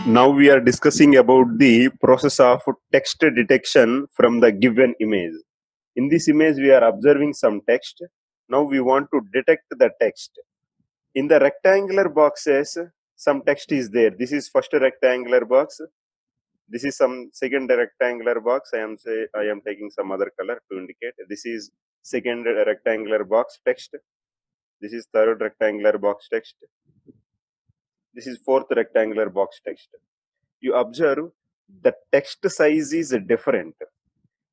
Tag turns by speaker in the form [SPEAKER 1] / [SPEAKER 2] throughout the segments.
[SPEAKER 1] Now we are discussing about the process of text detection from the given image. In this image, we are observing some text. Now we want to detect the text. In the rectangular boxes, some text is there. This is first rectangular box. This is some second rectangular box. I am taking some other color to indicate. This is second rectangular box text. This is third rectangular box text. This is fourth rectangular box text. You observe the text size is different,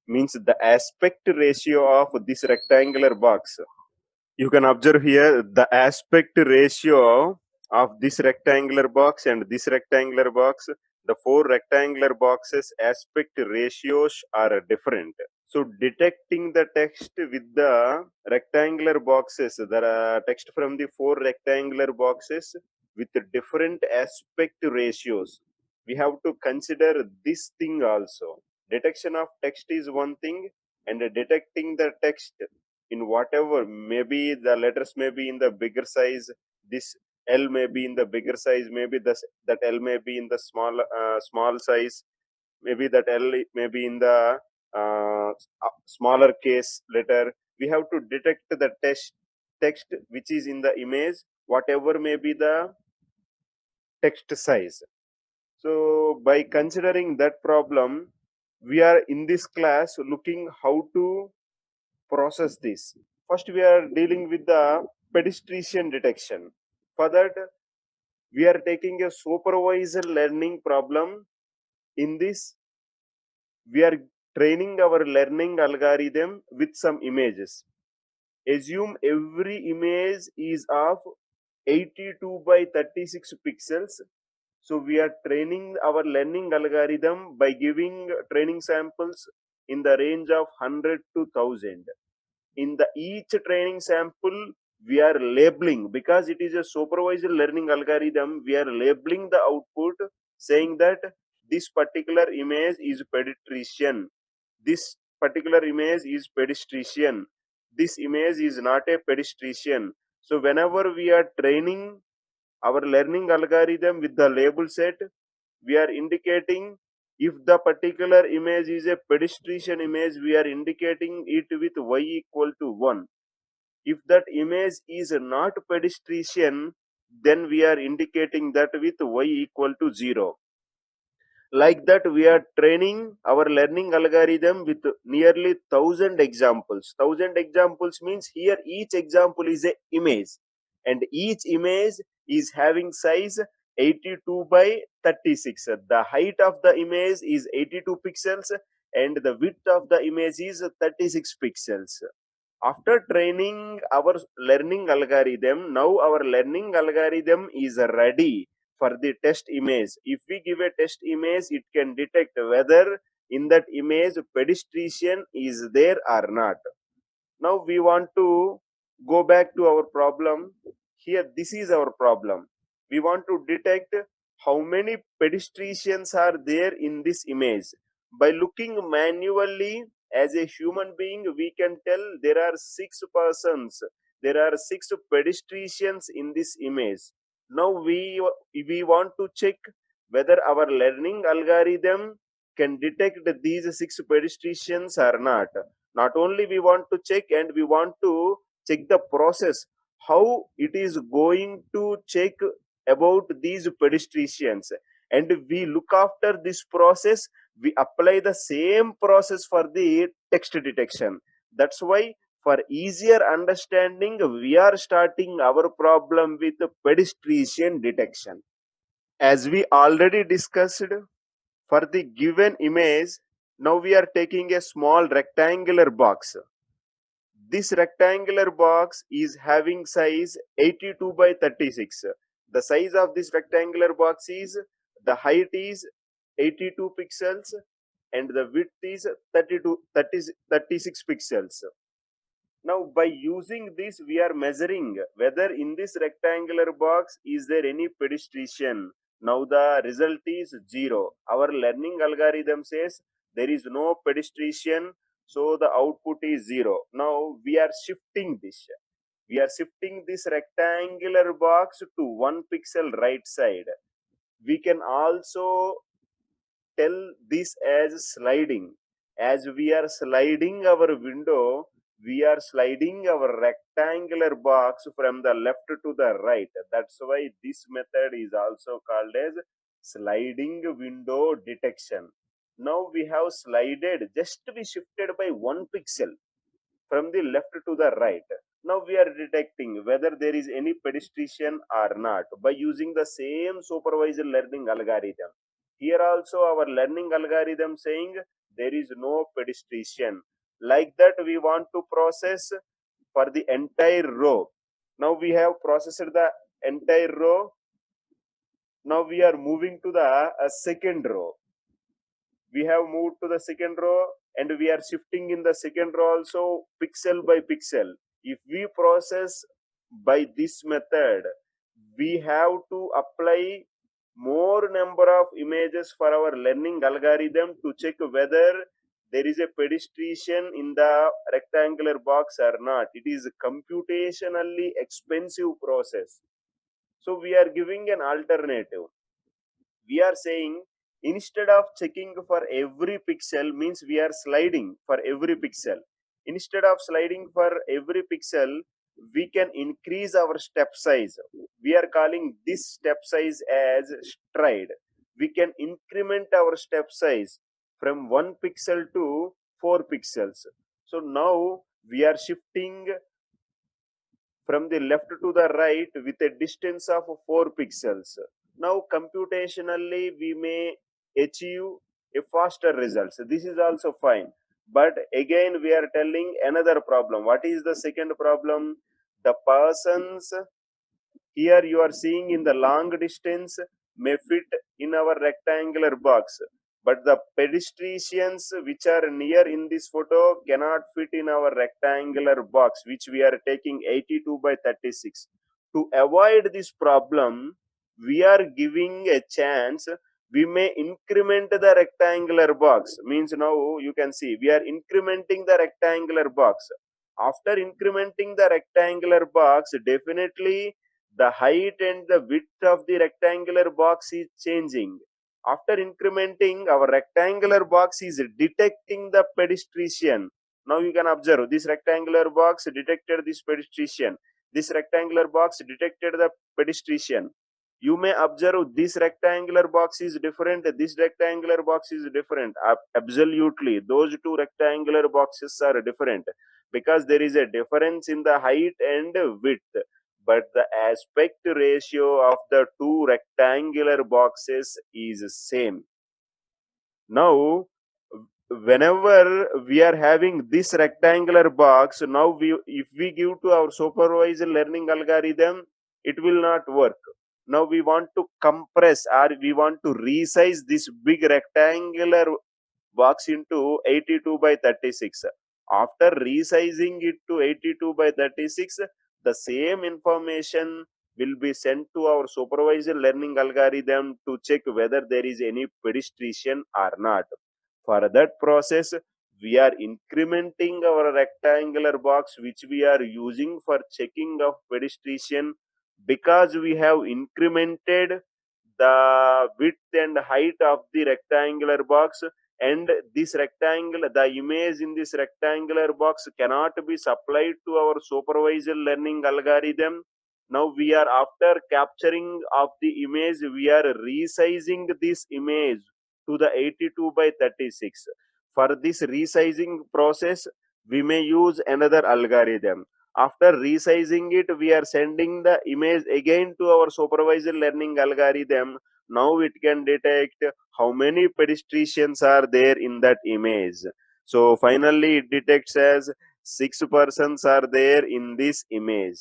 [SPEAKER 1] means the aspect ratio of this rectangular box. You can observe here the aspect ratio of this rectangular box and this rectangular box. The four rectangular boxes aspect ratios are different. So detecting the text with the rectangular boxes, the text from the four rectangular boxes with different aspect ratios, we have to consider this thing also. Detection of text is one thing, and detecting the text in whatever, maybe the letters may be in the bigger size, this L may be in the bigger size, maybe that L may be in the small size, maybe that L may be in the smaller case letter. We have to detect the text which is in the image, whatever may be the text size. So by considering that problem, we are in this class looking how to process this. First, we are dealing with the pedestrian detection. For that, we are taking a supervised learning problem. In this, we are training our learning algorithm with some images. Assume every image is of 82 by 36 pixels. So we are training our learning algorithm by giving training samples in the range of 100 to 1000. In the each training sample, we are labeling, because it is a supervised learning algorithm, we are labeling the output saying that this particular image is pedestrian, this particular image is pedestrian, this image is not a pedestrian. So whenever we are training our learning algorithm with the label set, we are indicating if the particular image is a pedestrian image, we are indicating it with y equal to 1. If that image is not pedestrian, then we are indicating that with y equal to 0. Like that, we are training our learning algorithm with nearly 1000 examples. 1000 examples means here each example is a image, and each image is having size 82 by 36. The height of the image is 82 pixels and the width of the image is 36 pixels. After training our learning algorithm, now our learning algorithm is ready for the test image. If we give a test image, it can detect whether in that image pedestrian is there or not. Now we want to go back to our problem. Here, this is our problem. We want to detect how many pedestrians are there in this image. By looking manually, as a human being, we can tell there are 6 persons, there are 6 pedestrians in this image. Now we want to check whether our learning algorithm can detect these 6 pedestrians or not. Not only we want to check, and we want to check the process, how it is going to check about these pedestrians, and we look after this process, we apply the same process for the text detection. That's why, for easier understanding, we are starting our problem with pedestrian detection. As we already discussed, for the given image, now we are taking a small rectangular box. This rectangular box is having size 82 by 36. The size of this rectangular box is, the height is 82 pixels and the width is 36 pixels. Now by using this, we are measuring whether in this rectangular box is there any pedestrian. Now the result is 0. Our learning algorithm says there is no pedestrian, so the output is 0. Now we are shifting this. We are shifting this rectangular box to 1 pixel right side. We can also tell this as sliding. As we are sliding our window, we are sliding our rectangular box from the left to the right. That's why this method is also called as sliding window detection. Now we have slided, just we shifted by 1 pixel from the left to the right. Now we are detecting whether there is any pedestrian or not by using the same supervised learning algorithm. Here also our learning algorithm saying there is no pedestrian. Like that we want to process for the entire row. Now we have processed the entire row. Now we are moving to the second row. We have moved to the second row and we are shifting in the second row also pixel by pixel. If we process by this method, we have to apply more number of images for our learning algorithm to check whether there is a pedestrian in the rectangular box or not. It is a computationally expensive process. So we are giving an alternative. We are saying instead of checking for every pixel, means we are sliding for every pixel. Instead of sliding for every pixel, we can increase our step size. We are calling this step size as stride. We can increment our step size from 1 pixel to 4 pixels. So now we are shifting from the left to the right with a distance of 4 pixels. Now computationally we may achieve a faster results. This is also fine. But again we are telling another problem. What is the second problem? The persons here you are seeing in the long distance may fit in our rectangular box, but the pedestrians which are near in this photo cannot fit in our rectangular box, which we are taking 82 by 36. To avoid this problem, we are giving a chance. We may increment the rectangular box. Means now you can see we are incrementing the rectangular box. After incrementing the rectangular box, definitely the height and the width of the rectangular box is changing. After incrementing, our rectangular box is detecting the pedestrian. Now you can observe this rectangular box detected this pedestrian. This rectangular box detected the pedestrian. You may observe this rectangular box is different, this rectangular box is different. Absolutely, those two rectangular boxes are different because there is a difference in the height and width, but the aspect ratio of the two rectangular boxes is same. Now whenever we are having this rectangular box, now if we give to our supervised learning algorithm, it will not work. Now we want to compress or we want to resize this big rectangular box into 82 by 36. After resizing it to 82 by 36, the same information will be sent to our supervised learning algorithm to check whether there is any pedestrian or not. For that process, we are incrementing our rectangular box which we are using for checking of pedestrian. Because we have incremented the width and height of the rectangular box, and this rectangle, the image in this rectangular box cannot be supplied to our supervised learning algorithm. Now we are, after capturing of the image, we are resizing this image to the 82 by 36. For this resizing process, we may use another algorithm. After resizing it, we are sending the image again to our supervised learning algorithm. Now it can detect how many pedestrians are there in that image. So finally it detects as 6 persons are there in this image.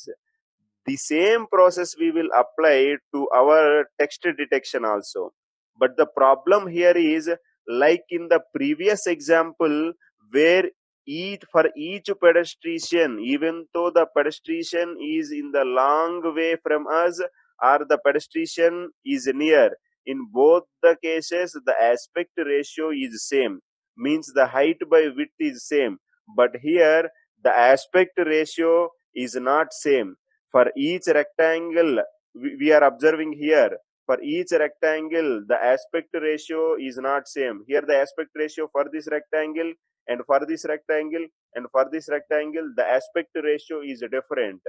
[SPEAKER 1] The same process we will apply to our text detection also. But the problem here is, like in the previous example, where each pedestrian, even though the pedestrian is in the long way from us or the pedestrian is near, in both the cases the aspect ratio is same, means the height by width is same. But here the aspect ratio is not same. For each rectangle we are observing here, For each rectangle, the aspect ratio is not same. Here the aspect ratio for this rectangle and for this rectangle and for this rectangle, the aspect ratio is different.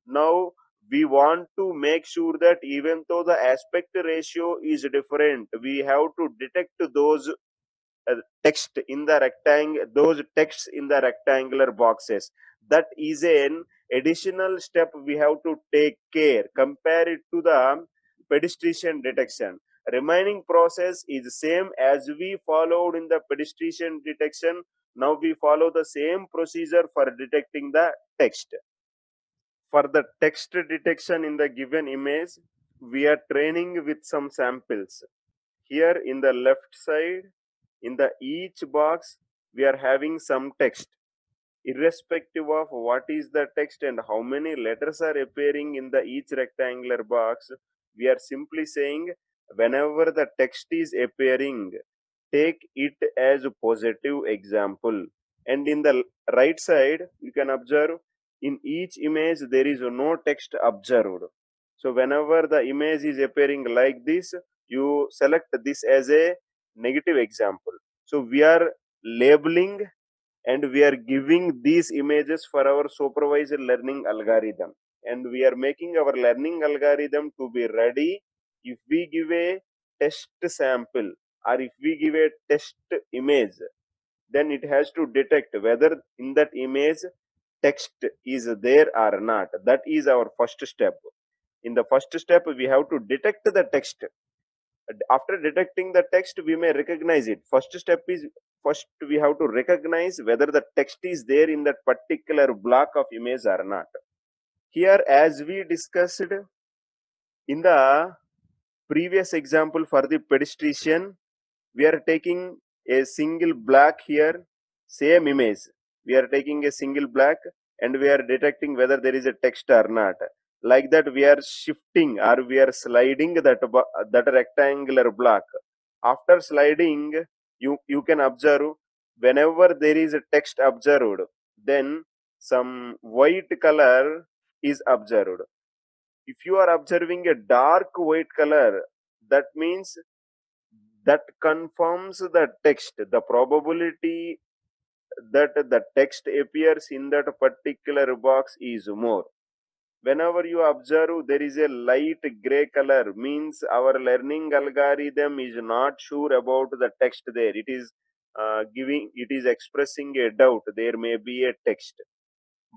[SPEAKER 1] Now we want to make sure that even though the aspect ratio is different, we have to detect those text in the rectangle, those texts in the rectangular boxes. That is an additional step we have to take care. Compare it to the pedestrian detection. Remaining process is same as we followed in the pedestrian detection. Now we follow the same procedure for detecting the text. For the text detection in the given image, we are training with some samples. Here in the left side, in the each box, we are having some text. Irrespective of what is the text and how many letters are appearing in the each rectangular box, we are simply saying whenever the text is appearing, take it as a positive example. And in the right side, you can observe in each image there is no text observed. So whenever the image is appearing like this, you select this as a negative example. So we are labeling and we are giving these images for our supervised learning algorithm, and we are making our learning algorithm to be ready if we give a test sample or if we give a test image, then it has to detect whether in that image text is there or not. That is our first step. In the first step we have to detect the text. After detecting the text we may recognize it. First step is, first we have to recognize whether the text is there in that particular block of image or not. Here, as we discussed in the previous example for the pedestrian, we are taking a single black here, same image. We are taking a single black and we are detecting whether there is a text or not. Like that, we are shifting or we are sliding that rectangular block. After sliding, you can observe whenever there is a text observed, then some white color is observed. If you are observing a dark white color, that means that confirms the text. The probability that the text appears in that particular box is more. Whenever you observe there is a light gray color, means our learning algorithm is not sure about the text there. It is it is expressing a doubt there may be a text.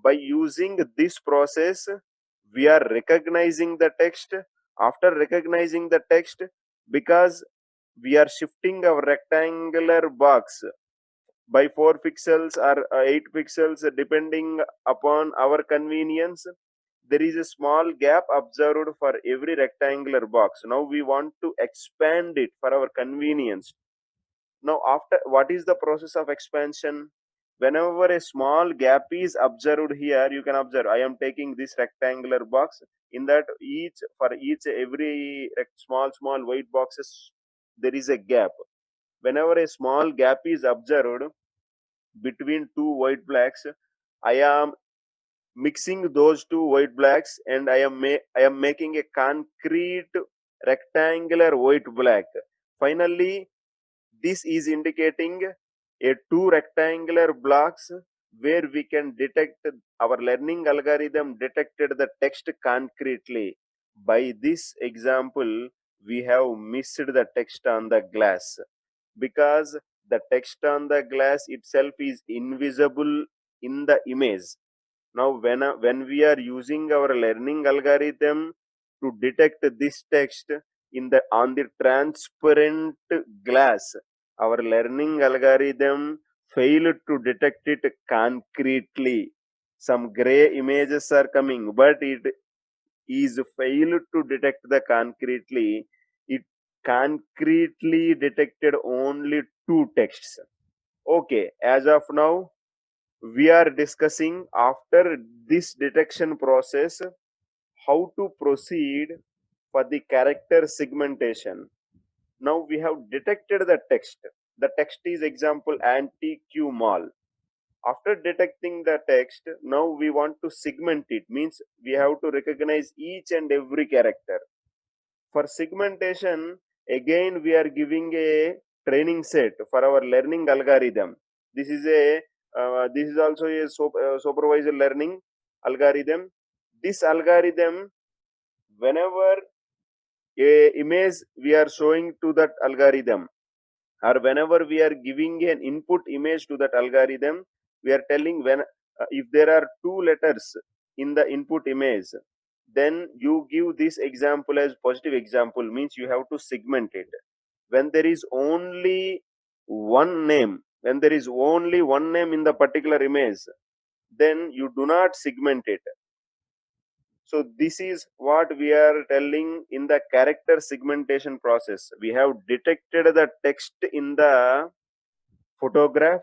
[SPEAKER 1] By using this process, we are recognizing the text. After recognizing the text, because we are shifting our rectangular box by 4 pixels or 8 pixels depending upon our convenience, there is a small gap observed for every rectangular box. Now we want to expand it for our convenience. Now after, what is the process of expansion? Whenever a small gap is observed here, you can observe I am taking this rectangular box. In that, each for each every small white boxes, there is a gap. Whenever a small gap is observed between two white blacks, I am mixing those two white blacks and I am making a concrete rectangular white black. Finally, this is indicating a two rectangular blocks where we can detect, our learning algorithm detected the text concretely. By this example, we have missed the text on the glass because the text on the glass itself is invisible in the image. Now when we are using our learning algorithm to detect this text in the on the transparent glass, our learning algorithm failed to detect it concretely. Some gray images are coming, but it is failed to detect the concretely. It concretely detected only two texts. Okay, as of now we are discussing, after this detection process, how to proceed for the character segmentation. Now we have detected the text. The text is example anti-Q mall. After detecting the text, now we want to segment it, means we have to recognize each and every character. For segmentation, again we are giving a training set for our learning algorithm. This is a this is also a supervised learning algorithm. This algorithm, whenever a image we are showing to that algorithm, or whenever we are giving an input image to that algorithm, we are telling when if there are two letters in the input image, then you give this example as positive example, means you have to segment it. When there is only one name, when there is only one name in the particular image, then you do not segment it. So this is what we are telling in the character segmentation process. We have detected the text in the photograph.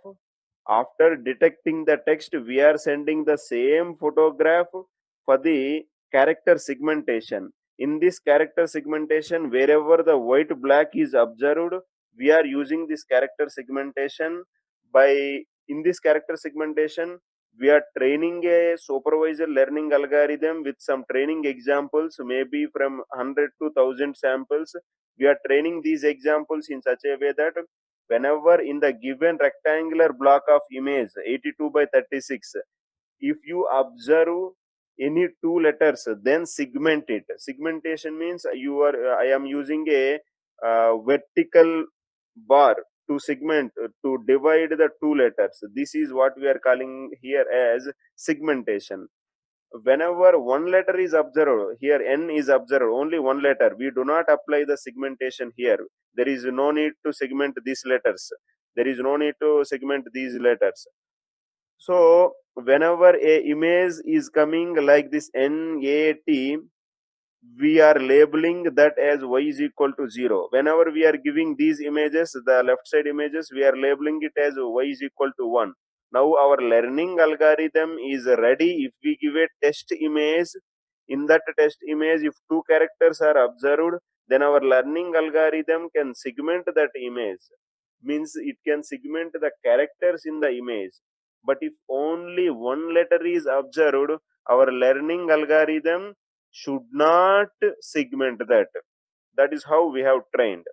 [SPEAKER 1] After detecting the text, we are sending the same photograph for the character segmentation. In this character segmentation, wherever the white black is observed, we are using this character segmentation. By in this character segmentation, we are training a supervisor learning algorithm with some training examples, maybe from 100 to 1000 samples. We are training these examples in such a way that whenever in the given rectangular block of image 82 by 36, if you observe any two letters, then segment it. Segmentation means you are I am using a vertical bar to segment, to divide the two letters. This is what we are calling here as segmentation. Whenever one letter is observed, here n is observed, only one letter, we do not apply the segmentation here. There is no need to segment these letters, there is no need to segment these letters. So whenever a image is coming like this NAT, we are labeling that as y is equal to 0. Whenever we are giving these images, the left side images, we are labeling it as y is equal to 1. Now our learning algorithm is ready. If we give a test image, in that test image, if two characters are observed, then our learning algorithm can segment that image. Means it can segment the characters in the image. But if only one letter is observed, our learning algorithm should not segment that. That is how we have trained.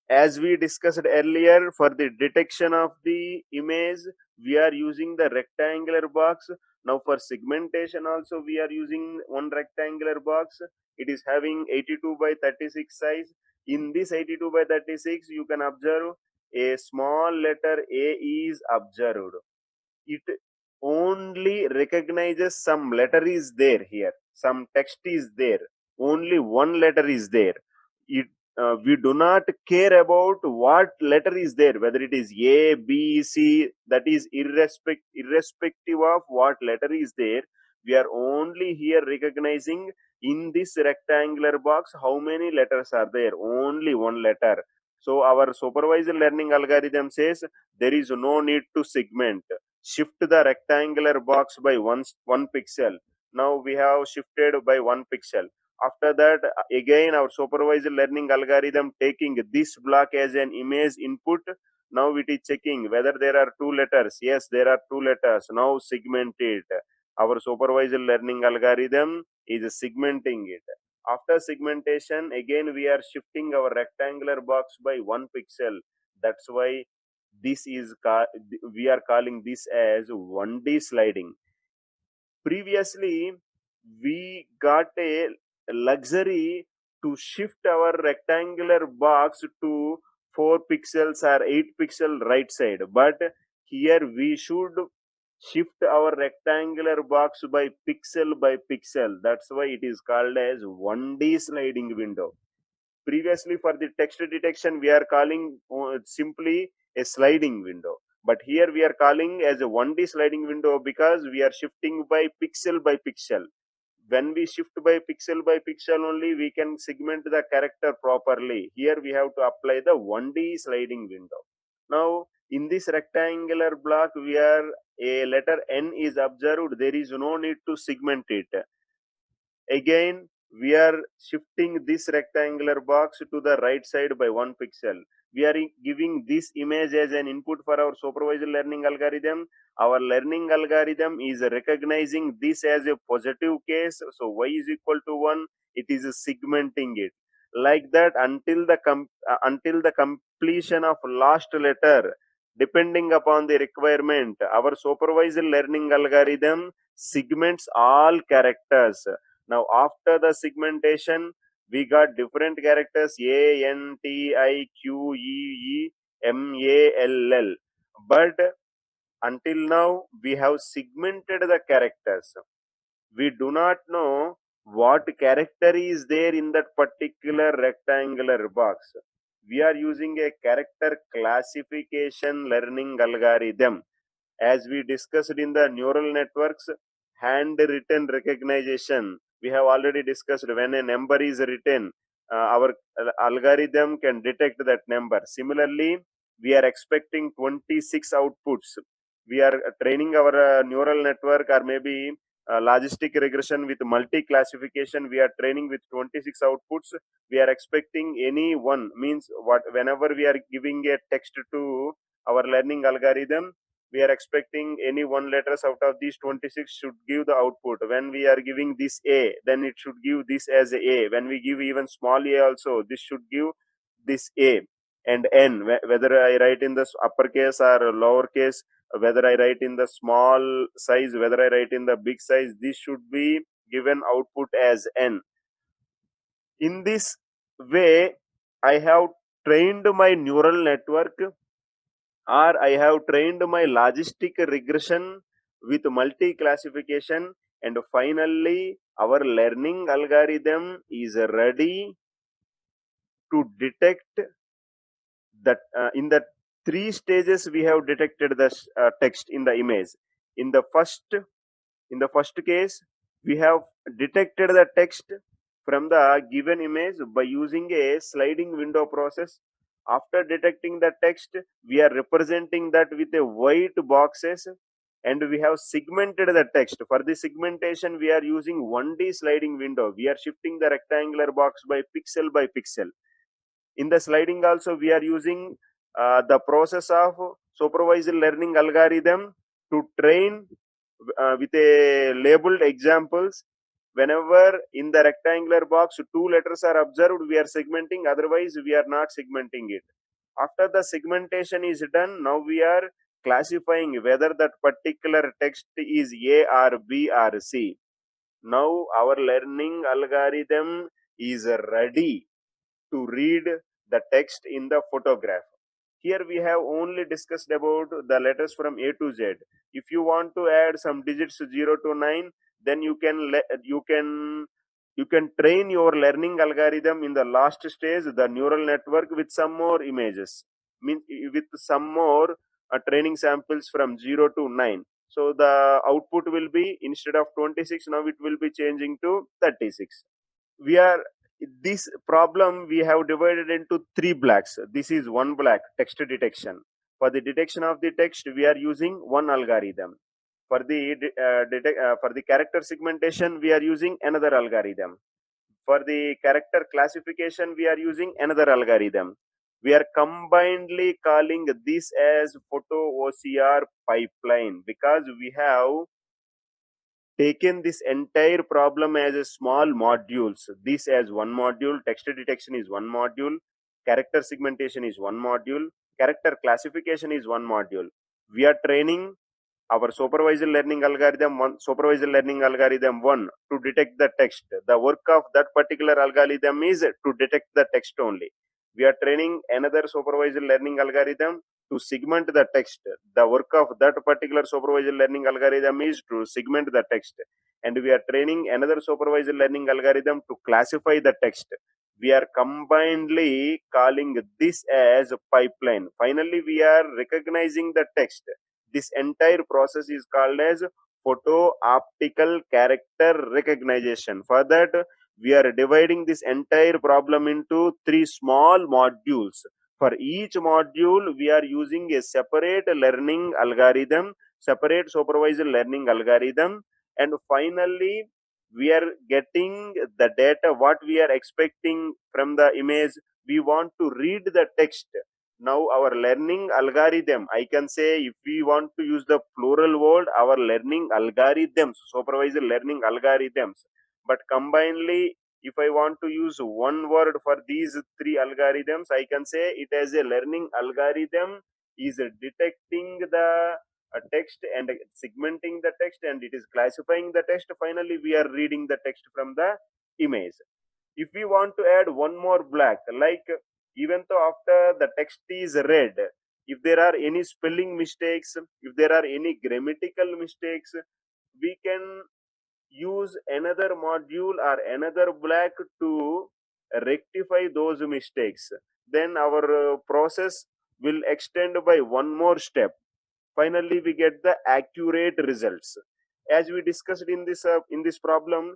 [SPEAKER 1] As we discussed earlier, for the detection of the image, we are using the rectangular box. Now for segmentation also, we are using one rectangular box. It is having 82 by 36 size. In this 82 by 36, you can observe a small letter A is observed. It only recognizes some letter is there here, some text is there, only one letter is there. It we do not care about what letter is there, whether it is A, B, C, that is irrespective of what letter is there. We are only here recognizing in this rectangular box how many letters are there, only one letter. So our supervised learning algorithm says there is no need to segment. Shift the rectangular box by one pixel. Now we have shifted by 1 pixel. After that, again our supervised learning algorithm taking this block as an image input. Now it is checking whether there are two letters. Yes, there are two letters. Now segment it. Our supervised learning algorithm is segmenting it. After segmentation, again we are shifting our rectangular box by 1 pixel. That's why this is we are calling this as 1D sliding. Previously, we got a luxury to shift our rectangular box to 4 pixels or 8 pixel right side, but here we should shift our rectangular box by pixel. That's why it is called as 1D sliding window. Previously, for the text detection, we are calling simply a sliding window. But here we are calling as a 1D sliding window because we are shifting by pixel. When we shift by pixel only, we can segment the character properly. Here we have to apply the 1D sliding window. Now, in this rectangular block, we are a letter N is observed. There is no need to segment it. Again, we are shifting this rectangular box to the right side by 1 pixel. We are giving this image as an input for our supervised learning algorithm. Our learning algorithm is recognizing this as a positive case. So y is equal to 1. it is segmenting it like that until the completion of last letter. Depending upon the requirement, our supervised learning algorithm segments all characters. Now after the segmentation, we got different characters: A, N, T, I, Q, E, E, M, A, L, L. But until now, we have segmented the characters. We do not know what character is there in that particular rectangular box. We are using a character classification learning algorithm. As we discussed in the neural networks, handwritten recognition, we have already discussed when a number is written, our algorithm can detect that number. Similarly, we are expecting 26 outputs. We are training our neural network, or maybe logistic regression with multi classification. We are training with 26 outputs. We are expecting any one, means what, whenever we are giving a text to our learning algorithm, we are expecting any one letters out of these 26 should give the output. When we are giving this A, then it should give this as A. When we give even small a also, this should give this A. And N, whether I write in the uppercase or lowercase, whether I write in the small size, whether I write in the big size, this should be given output as N. In this way, I have trained my neural network, or I have trained my logistic regression with multi classification, and finally our learning algorithm is ready to detect that in the three stages we have detected the text in the image. In the first case, we have detected the text from the given image by using a sliding window process. After detecting the text, we are representing that with a white boxes, and we have segmented the text. For the segmentation, we are using 1D sliding window. We are shifting the rectangular box by pixel. In the sliding also, we are using the process of supervised learning algorithm to train with a labeled examples. Whenever in the rectangular box two letters are observed, we are segmenting, otherwise we are not segmenting it. After the segmentation is done, now we are classifying whether that particular text is A or B or C. Now our learning algorithm is ready to read the text in the photograph. Here we have only discussed about the letters from A to Z. If you want to add some digits 0 to 9, then you can train your learning algorithm in the last stage, the neural network, with some more images, mean with some more training samples from 0 to 9. So the output will be, instead of 26, now it will be changing to 36. We are This problem we have divided into three blocks. This is one block, text detection. For the detection of the text, we are using one algorithm. For the character segmentation, we are using another algorithm. For the character classification, we are using another algorithm. We are combinedly calling this as photo OCR pipeline, because we have taken this entire problem as a small modules. This as one module, text detection is one module, character segmentation is one module, character classification is one module. We are training our supervised learning algorithm one to detect the text. The work of that particular algorithm is to detect the text only. We are training another supervised learning algorithm to segment the text. The work of that particular supervised learning algorithm is to segment the text. And we are training another supervised learning algorithm to classify the text. We are combinedly calling this as a pipeline. Finally, we are recognizing the text. This entire process is called as photo optical character recognition. For that, we are dividing this entire problem into three small modules. For each module, we are using a separate learning algorithm, separate supervised learning algorithm, and finally, we are getting the data what we are expecting from the image. We want to read the text. Now our learning algorithm, I can say, if we want to use the plural word, our learning algorithms, supervised learning algorithms, but combinedly If I want to use one word for these three algorithms, I can say it as a learning algorithm is detecting the text and segmenting the text, and it is classifying the text. Finally, we are reading the text from the image. If we want to add one more black, like even though after the text is read, if there are any spelling mistakes, if there are any grammatical mistakes, we can use another module or another black to rectify those mistakes. Then our process will extend by one more step. Finally, we get the accurate results. As we discussed in this problem,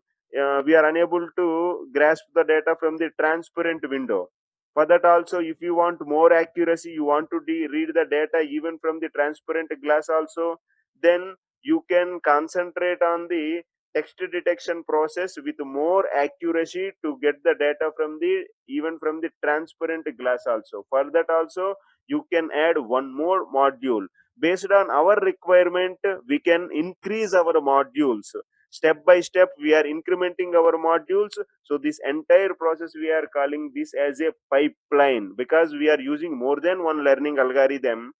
[SPEAKER 1] we are unable to grasp the data from the transparent window. For that also, if you want more accuracy, you want to read the data even from the transparent glass also, then you can concentrate on the text detection process with more accuracy to get the data from the even from the transparent glass also. For that also, you can add one more module. Based on our requirement, we can increase our modules. Step by step, we are incrementing our modules. So this entire process, we are calling this as a pipeline, because we are using more than one learning algorithm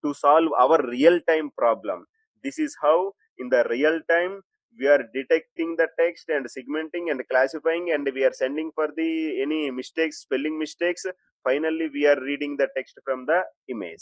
[SPEAKER 1] to solve our real time problem. This is how in the real time we are detecting the text and segmenting and classifying, and we are sending for the any mistakes, spelling mistakes. Finally, we are reading the text from the image.